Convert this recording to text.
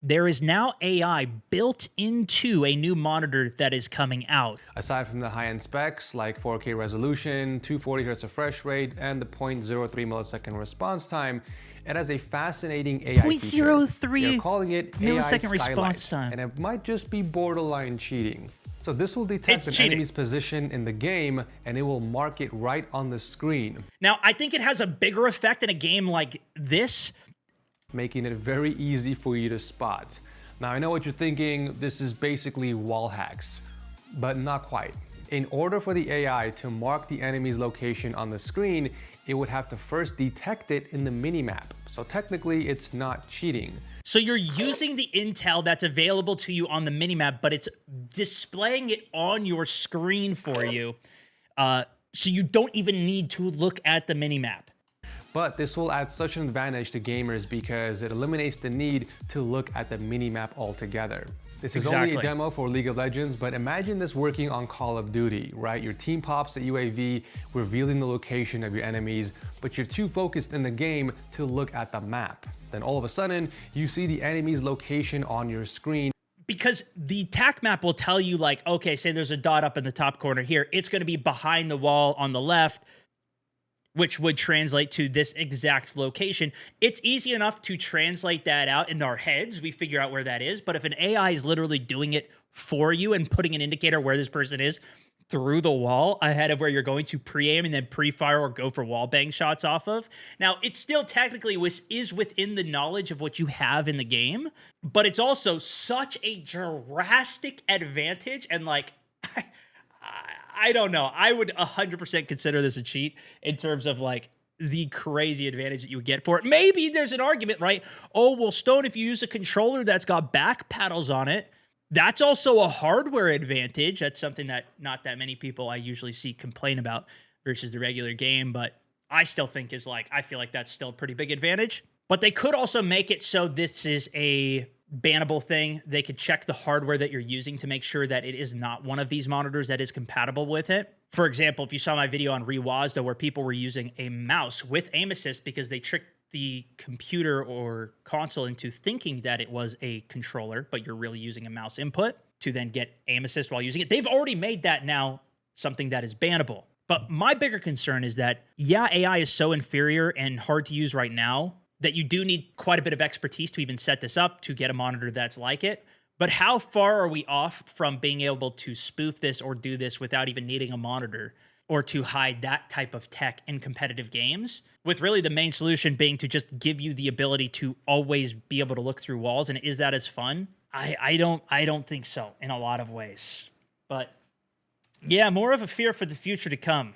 there is now AI built into a new monitor that is coming out. Aside from the high-end specs like 4K resolution, 240 Hz refresh rate, and the 0.03 millisecond response time, it has a fascinating AI feature. 0.03 They're calling it millisecond AI response Skylight, time. and it might just be borderline cheating. So this will detect an enemy's position in the game, and it will mark it right on the screen. Now, I think it has a bigger effect in a game like this, making it very easy for you to spot. Now, I know what you're thinking, this is basically wall hacks, but not quite. In order for the AI to mark the enemy's location on the screen, it would have to first detect it in the minimap. So technically, it's not cheating. So you're using the intel that's available to you on the minimap, but it's displaying it on your screen for you. So you don't even need to look at the minimap. But this will add such an advantage to gamers because it eliminates the need to look at the minimap altogether. This is only a demo for League of Legends, but imagine this working on Call of Duty, right? Your team pops the UAV, revealing the location of your enemies, but you're too focused in the game to look at the map. Then all of a sudden, you see the enemy's location on your screen. Because the TAC map will tell you, like, okay, say there's a dot up in the top corner here. It's going to be behind the wall on the left, which would translate to this exact location. It's easy enough to translate that out in our heads. We figure out where that is. But if an AI is literally doing it for you and putting an indicator where this person is through the wall ahead of where you're going to pre-aim and then pre-fire or go for wall bang shots off of. Now, it still technically is within the knowledge of what you have in the game, but it's also such a drastic advantage. And like, I don't know. I would 100% consider this a cheat in terms of like the crazy advantage that you would get for it. Maybe there's an argument, right? Oh, well, Stone, if you use a controller that's got back paddles on it, that's also a hardware advantage. That's something that not that many people I usually see complain about versus the regular game, but I still think is like, I feel like that's still a pretty big advantage. But they could also make it so this is a bannable thing. They could check the hardware that you're using to make sure that it is not one of these monitors that is compatible with it. For example, if you saw my video on Rewazda where people were using a mouse with aim assist because they tricked the computer or console into thinking that it was a controller, but you're really using a mouse input to then get aim assist while using it. They've already made that now something that is bannable. But my bigger concern is that, yeah, AI is so inferior and hard to use right now that you do need quite a bit of expertise to even set this up to get a monitor that's like it. But how far are we off from being able to spoof this or do this without even needing a monitor or to hide that type of tech in competitive games, with really the main solution being to just give you the ability to always be able to look through walls? And is that as fun? I don't think so in a lot of ways. But yeah, more of a fear for the future to come.